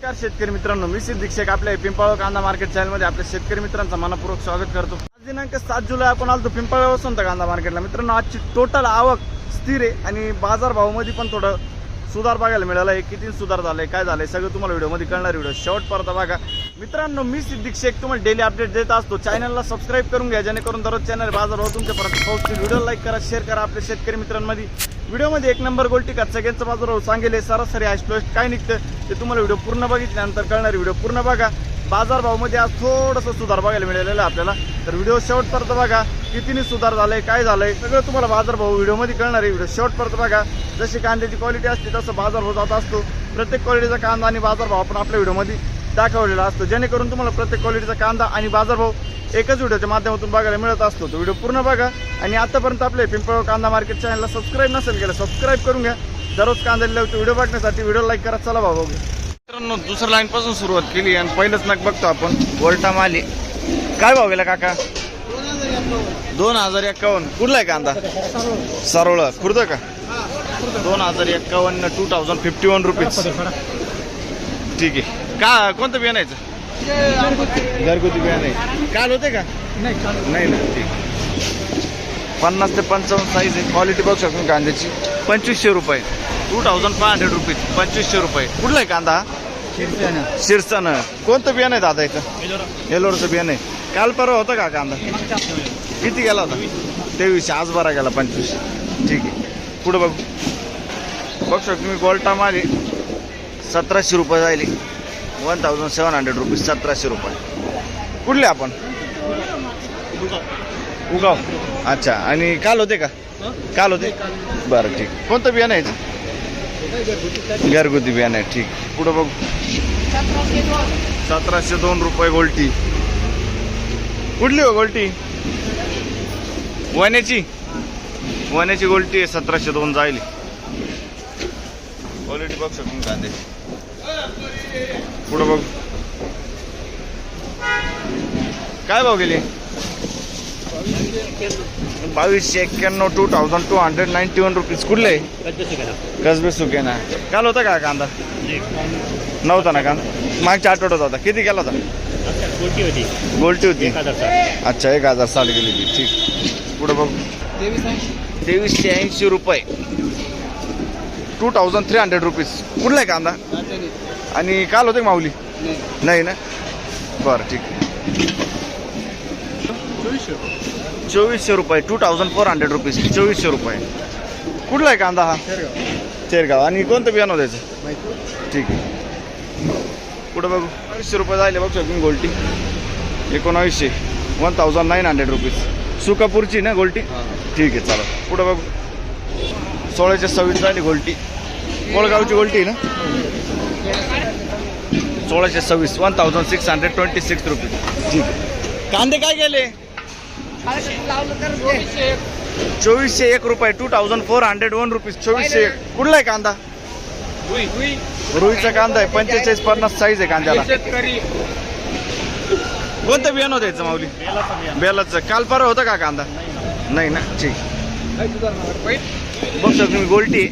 नमस्कार शेतकरी मित्रांनो, मी सिद्दीक शेख आपल्या पिंपळगाव कांदा मार्केट चॅनलमध्ये आपल्या शेतकरी मित्रांचं मनपूर्वक स्वागत करतो। आज दिनांक 7 जुलै आपण आलो पिंपळगाव वसंत कांदा मार्केटला। मित्रांनो, आजची टोटल आवक स्थिर आहे आणि बाजारभावामध्ये पण थोडं सुधार बघायला मिळाला आहे। किती सुधार झालाय, काय झालंय, सगळं तुम्हाला व्हिडिओमध्ये कळणार। व्हिडिओ शेवटपर्यंत बघा। मित्रांनो, मी सिद्दीक शेख तुम्हाला डेली अपडेट देत असतो। चॅनलला सबस्क्राईब करून घ्या, जेणेकरून दररोज चॅनल बाजारभाव तुमच्यापर्यंत पोहोचतील। व्हिडिओ लाईक करा, शेअर करा आपल्या शेतकरी मित्रांमध्ये। व्हिडिओमध्ये एक नंबर गोल्टी का सगळ्यांचा बाजारभाव सांगेल, सरासरी हायस्ट काय निघतं ते तुम्हाला व्हिडिओ पूर्ण बघितल्यानंतर कळणार। व्हिडिओ पूर्ण बघा। बाजारभावामध्ये आज थोडंसं सुधार बघायला मिळालेलं आहे आपल्याला, तर व्हिडिओ शेवटपर्यंत बघा। कितीने सुधार झालाय, काय झालंय, सगळं तुम्हाला बाजारभाव व्हिडिओमध्ये कळणार आहे। व्हिडिओ शेवटपर्यंत बघा। जशी कांद्याची क्वालिटी असते तसं बाजारभाव जात असतो। प्रत्येक क्वालिटीचा कांदा आणि बाजारभाव आपण आपल्या व्हिडिओमध्ये दाखवलेला असतो, जेणेकरून तुम्हाला प्रत्येक क्वालिटीचा कांदा आणि बाजारभाव एकच व्हिडिओच्या माध्यमातून बघायला मिळत असतो। तो व्हिडिओ पूर्ण बघा। आणि आतापर्यंत आपले पिंपळगाव कांदा मार्केट चॅनलला सबस्क्राईब नसेल केलं, सबस्क्राईब करून घ्या। दररोज कांद्याला व्हिडिओ बघण्यासाठी व्हिडिओ लाईक करा। चला भाऊ बघू। मित्रांनो, दुसऱ्या लाईन पासून सुरुवात केली आणि पहिलंच नग बघतो आपण गोल्टा माली। काय भाव गेला काका? 2051। कुठला आहे कांदा? सरवळ खुर्द का? 2051 2051 रुपीज। ठीक आहे। का कोणतं बियाणं आहे? घरगुती बियाणं आहे। काल होते का? नाही ना, ठीक। 50 ते 55 साईज आहे। क्वालिटी बघू शकतो कांद्याची। 2500 रुपये 2500 रुपीज 2500 रुपये। कुठला आहे कांदा? शिरसानं। कोणतं बियाणं आहे दादा इथं? येलोरचं बियाणं आहे। काल परवा होतं का कांदा? किती गेला होता? 2300। आज बरा गेला 2500। ठीक आहे। पुढं बघू शकतो मी गोल्टा माझे 1700 रुपये जायले। 1700 रुपीज 1700 रुपये। कुठले आपण? उगाव। अच्छा। आणि काल होते का? काल होते। बरं, ठीक। कोणतं बियाणं आहे? घरगुती बियाणं आहे। ठीक। पुढं बघू 1702 रुपये गोल्टी। कुठली हो गोल्टी? वण्याची गोल्टी आहे। 1702 जायली। क्वालिटी बघू शकतो कांद्याची। पुढं बघ काय भाव गेले? 2291 2291 रुपीज। कुठले? कसबे सुके ना। काल होता का कांदा? नव्हता ना कांदा? मागच्या आठवड्यात होता। किती गेला होता? गोल्टी होती। अच्छा, 1060 गेली ती। ठीक। पुढे बघ 2380 रुपये 2300 रुपीज। कुठला आहे कांदा? आणि काल होते माऊली? नाही ना। बरं, ठीक। 2400 रुपये 2400 रुपीज 2400 रुपये। कुठला आहे कांदा हा? शेरगाव। आणि कोणतं बियाणं द्यायचं? ठीक आहे। पुढं बघू 2200 रुपये जायले बघू शकतो गोल्टी। 1900 1900 रुपीज। सुकापूरची ना गोल्टी? ठीक आहे, चला। पुढं बघू 1626 जायली गोल्टी। कोळगावची गोल्टी ना? 1626 1626 रुपीज। ठीक आहे। कांदे काय गेले? 2401 रुपये 2401 रुपीज 2401। कुठला आहे कांदा? रुईचा कांदा आहे। 45-50 साईज आहे कांद्याला। कोणतं बियाणं द्यायचं माऊली? बेलाचं। काल परवा होतं का कांदा? नाही ना। ठीक। बघ सर तुम्ही गोल्टी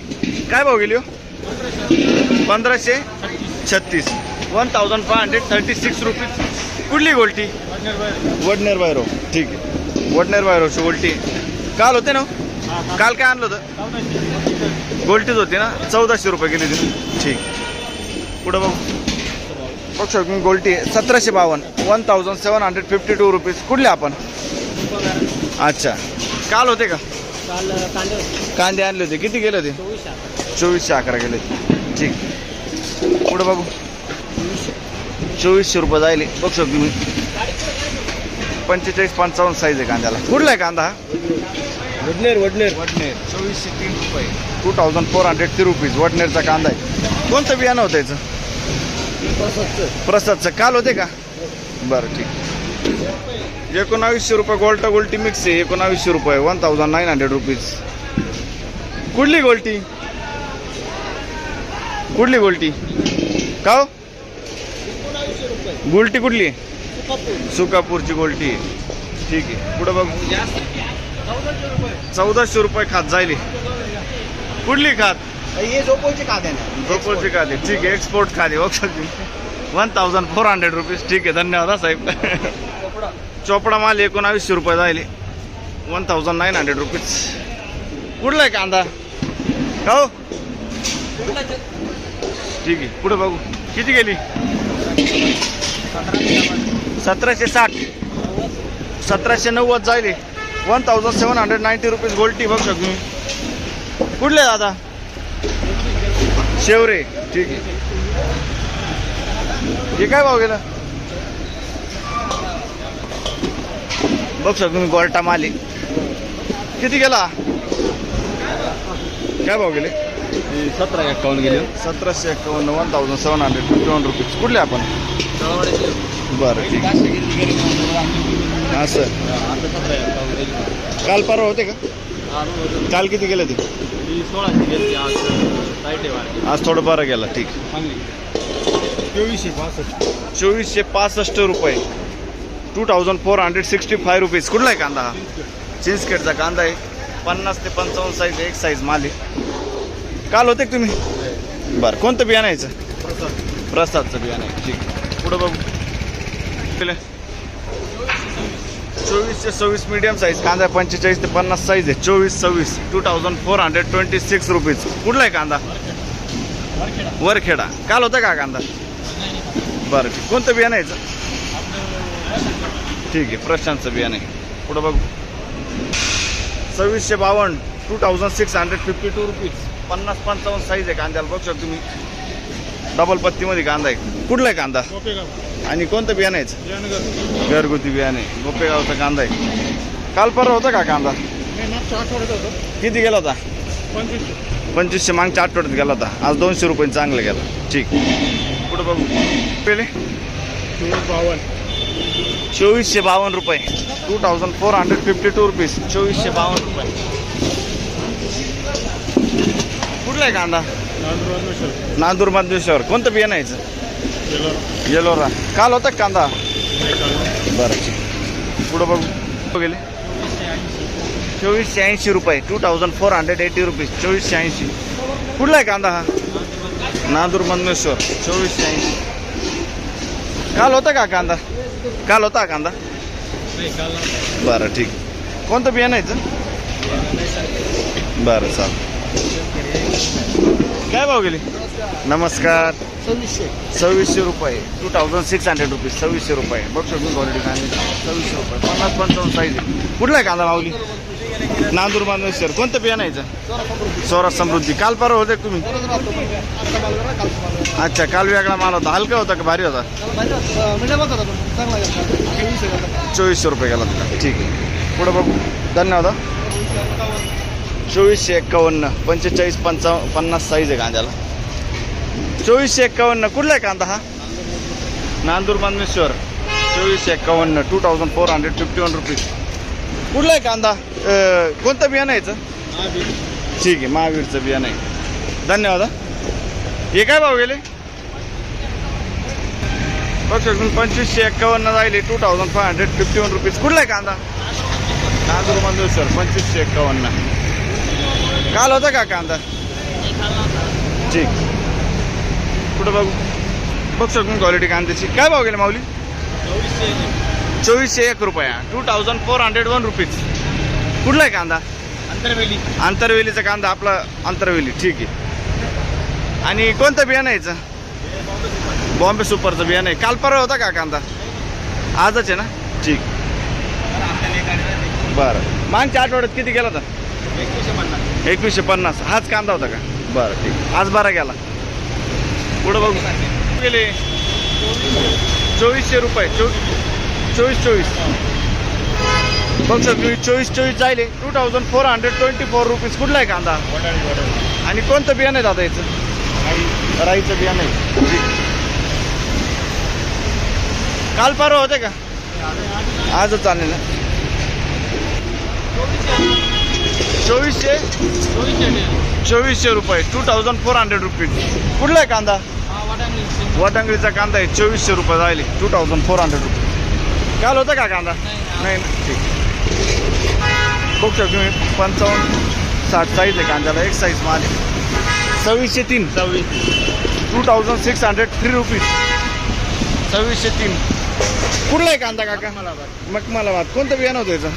काय भाव गेली हो? 1536 1536 रुपीज। कुठली गोल्टी? वडनेर बायरो। ठीक आहे। वडनेर बायरोची गोल्टी। काल होते ना? काल काय आणलं होतं? गोल्टीच होती ना। 1400 रुपये गेली ती। ठीक। पुढं बघ शकतो मी गोल्टी 1752 1752 रुपीज। कुठले आपण? अच्छा। काल होते का? कांदे आणले होते। किती गेले होते? 2411 गेले। ठीक। पुढे बघू 2400 रुपये जायले बघू शकतो मी। 45-55 साईज आहे कांद्याला। कुठला आहे कांदा? वडनेर 2403 रुपये 2403 रुपीज। वडनेरचा कांदा आहे। कोणतं बियाणं होतं याचं? प्रसादचं। काल होते का? बरं, ठीक। 1900 रुपये गोल्टा गोल्टी मिक्स आहे। 1900 रुपये 1900 रुपीज। कुठली गोल्टी? कुठली गोल्टी? का हो? गोल्टी कुठली? सुकापूरची गोल्टी। ठीक आहे। पुढे बघ 1400 रुपये खात जायली। कुठली खात? ये झोपोची खाद्य आहे. झोपोची खाते। ठीक आहे। एक्सपोर्ट खाते बघ शकतो। 1400 रुपीज. ठीक आहे, धन्यवाद हा साहेब. चोपडा माल 1900 रुपये जायले. 1900 रुपीज. कुठला आहे कांदा हो? ठीक आहे, पुढे बघू किती गेली. 1760 1790 जायले. 1790 रुपीज गोल्टी बघू शकतो मी. कुठले दादा? शेवरे. ठीक आहे, हे काय भाव गेला बघू शकतो मी. गोल्टा माल आहे. किती गेला? काय भाव गेले? 1751 गेले. 1751. 1751 रुपीज. कुठले आपण? बरं, ठीक आहे. हां सर, काल परवा होते का? काल किती गेले ते? 1600 गेले. आज थोडं बरं गेला. ठीक. 2465 रुपये. 2465 रुपीज. कुठला आहे कांदा हा? चिंचखेडचा कांदा आहे. 50 ते 55 साईज. एक साईज माल आहे. काल होते का तुम्ही? बरं, कोणतं बियाणं यायचं? प्रसादचं बियाणं आहे. ठीक. पुढं बघू. 2426 मीडियम साईज कांदा आहे. 45 ते 50 साईज आहे. 2426. 2426 रुपीज. कुठला आहे कांदा? वरखेडा. काल होता का कांदा? बरं, ठीक. कोणतं बियाणं यायचं? ठीक आहे, प्रशांतचं बियाणं आहे. पुढं बघू. 2652. 2652 रुपीज. 50-55 साईज आहे कांद्याला. बघू शकतो तुम्ही. डबल पत्तीमध्ये कांदा आहे. कुठला आहे कांदा? आणि कोणतं बियाणं यायचं? घरगुती बियाणं आहे. गोपेगावचा कांदा आहे. काल परवा होता का कांदा? किती गेला होता? 2500. मागच्या आठवड्यात गेला होता. आज 200 रुपये चांगलं गेला. ठीक. पुढं बघू. पहिले 2452 रुपये. 2452 रुपीज. 2452 रुपये. कुठला आहे कांदा? नांदूर मधेश्वर. कोणतं बियाणं यायचं? येलोरा. काल होता कांदा? बरं, ठीक. पुढं बघू. गेले 2480 रुपये. 2480 रुपीज. 2480. कुठला आहे कांदा हा? नांदूर मधेश्वर. 2480. काल होता का कांदा? काल होता कांदा? बरं, ठीक. कोणतं बियाणं यायचं? बरं, चालेल. काय भाव गेले? नमस्कार. 2600 रुपये. 2600 रुपीज. 2600 रुपये. बघ शकतो क्वालिटी कांदा. 2600 रुपये. 50-55 साईज आहे. कुठला आहे कांदा माऊली? नांदूर मानवेश्वर. कोणतं बियाणं यायचं? स्वराज समृद्धी. काल परवा होते का तुम्ही? अच्छा, काल वेगळा माल होता. हलका होता का भारी होता? 2400 रुपये गेला होता. ठीक आहे, पुढं बघू. धन्यवाद. 2451. 45-50 साईज आहे कांद्याला. 2451. कुठला आहे कांदा हा? नांदूर मानवेश्वर. 2451. 2451 रुपीज. कुठला आहे कांदा? कोणतं बियाणं यायचं? ठीक आहे, महावीरचं बियाणं आहे. धन्यवाद. हे काय भाव गेले? बघ 2551 जायले. 2551 रुपीज. कुठला आहे कांदा? नांदूर मानवेश्वर. 2551. काल होता का कांदा? ठीक. पुढं बघू. बघ शकून क्वालिटी कांद्याची. काय भाव गेले माऊली? 2401 रुपया. 2401 रुपीज. कुठला आहे कांदा? आंतरवेलीचा कांदा आपला. आंतरवेली. ठीक आहे. आणि कोणतं बियाणं यायचं? बॉम्बे सुपरचं बियाणं आहे. काल परवा होता का कांदा? आजच आहे ना? ठीक. बरं, मागच्या आठवड्यात किती गेला होता? 2150. हाच कांदा होता का? बरं, ठीक. आज बरा गेला. पुढं बघू. गेले 2400 रुपये. 2424. बघ सर, तुम्ही 2424 जायले. 2424 रुपीज. कुठला आहे कांदा? आणि कोणतं बियाणं आहे दादा याचं? राईचं बियाणं आहे. काल परवा होते का? आजच चालेल ना? 2400 रुपये. 2400 रुपीज. कुठला आहे कांदा? वाटांगळीचा कांदा आहे. 2400 रुपये जायले. 2400 रुपये. काल होता का कांदा? नाही ना? ठीक. बघू शकतो तुम्ही. 55-60 साईज आहे कांद्याला. एक साईज माल आहे. 2603. 2603 रुपीज. 2603. कुठला आहे कांदा काका? मखमलाबाद. कोणतं बियाणं होतं याचं?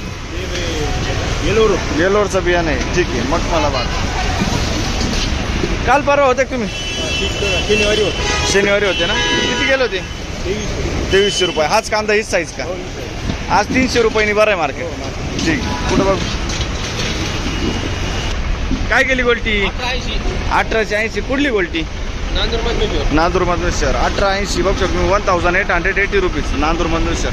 येलोरचं बियाणं आहे. ठीक आहे, मखमलाबाद. काल परवा होते का तुम्ही? शनिवारी होते ना. किती गेले होते? 2300 रुपये. हाच कांदा हीच साईज का? आज 300 रुपयांनी बरं आहे मार्केट. ठीक. कुठं बघ काय केली गोल्टी? 1880. कुठली गोल्टी? नांदूर मधून शहर. 1880 बघू शकतो मी. 1880 रुपीज नांदूर मधून शहर.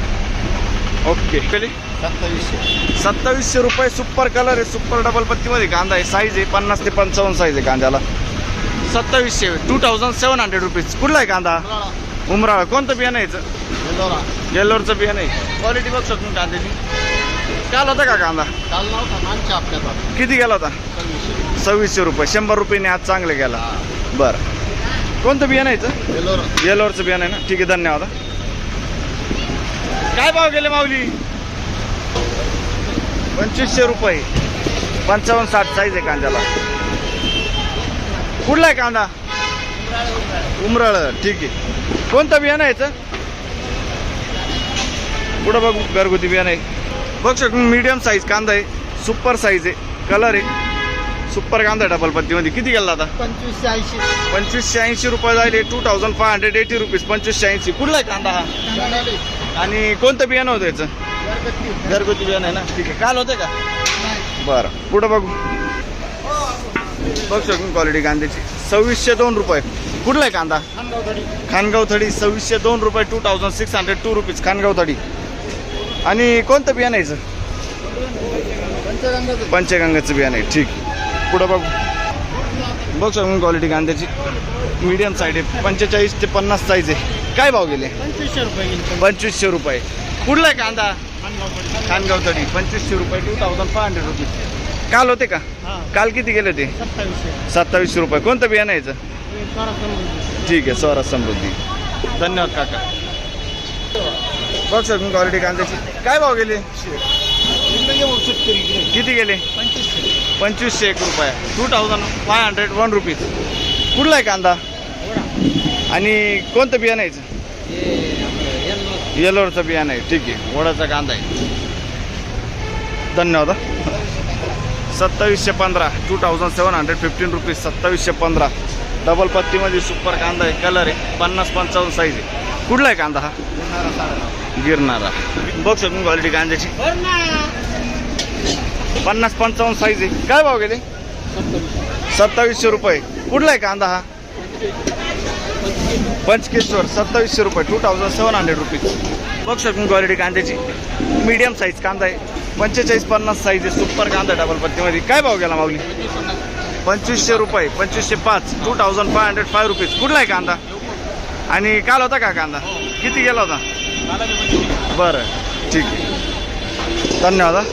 ओके. 2700 रुपये. सुपर कलर आहे. सुपर डबल पत्तीमध्ये कांदा आहे. साईज आहे 50 ते 55 साईज आहे कांद्याला. 2700. 2700 रुपीज. कुठला आहे कांदा? उमराळा. कोणतं बियाणं यायचं? येल्लोरचं बियाणं आहे. क्वालिटी बघू शकतो मी कांद्याची. काल होता का कांदा? किती गेला होता? 2600 रुपये. 100 रुपयाने आज चांगलं गेला. बरं. कोणतं बियाणं यायचं? येल्लोरचं बियाणं आहे ना. ठीक आहे, धन्यवाद. काय भाव गेले माऊली? 2500 रुपये. 55-60 साईज आहे कांद्याला. कुठला आहे कांदा? उमराळ. ठीक आहे. कोणतं बियाणं यायचं? पुढं बघू. घरगुती बियाणं आहे. बघ शकतो मीडियम साईज कांदा आहे. सुपर साईज आहे. कलर आहे. सुपर कांदा डबल पत्तीमध्ये. किती गेला आता? 2580 रुपये जाईल. 2580 रुपीज. 2580. कुठला आहे कांदा हा? आणि कोणतं बियाणं होतं याचं? घरगुती बियाणं आहे ना. ठीक आहे. काल होते का? बरं. पुढं बघू. बघ शकतो क्वालिटी कांद्याची. 2602 रुपये. कुठला आहे कांदा? खानगाव थडी. 2602 रुपये. 2602 रुपीज. खानगाव थडी. आणि कोणतं बियाणं यायचं? पंचगंगाचं बियाणं आहे. ठीक. पुढं बघू. बघ शकतो क्वालिटी कांद्याची. मीडियम साईड आहे. 45 ते 50 साईज आहे. काय भाव गेले? 2500 रुपये. कुठला आहे कांदा? खानगाव थडी. 2500 रुपये. 2500 रुपीज. काल होते का? काल किती गेले होते? 2700 रुपये. कोणतं बियाणं यायचं? ठीक आहे, स्वराज समृद्धी. धन्यवाद काका. बघ सर क्वालिटी कांद्याची. काय भाव गेले? किती गेले? 2501 रुपये. 2501 रुपीज. कुठला आहे कांदा? आणि कोणतं बियाणं यायचं? येलोरचं बियाणं आहे. ठीक आहे, वडाचा कांदा आहे. धन्यवाद. 2715. 2715 रुपीज. 2715. डबल पत्तीमध्ये सुपर कांदा आहे. कलर आहे. 50-55 साईज आहे. कुठला आहे कांदा हा? गिरणारा. बघ शकतो क्वालिटी कांद्याची. 50-55 साईज आहे. काय भाव गेले? 2700 रुपये. कुठला आहे कांदा हा? पंचकेश्वर. 2700 रुपये. 2700 रुपीज. बघ शकतो क्वालिटी कांद्याची. मीडियम साईज कांदा आहे. 45-50 साईज आहे. सुपर कांदा डबल पत्तीमध्ये. काय भाव गेला माऊली? 2500 रुपये. 2505. 2505 रुपीज. कुठला आहे कांदा? आणि काल होता का कांदा? किती गेला होता? बरं, ठीक आहे. धन्यवाद.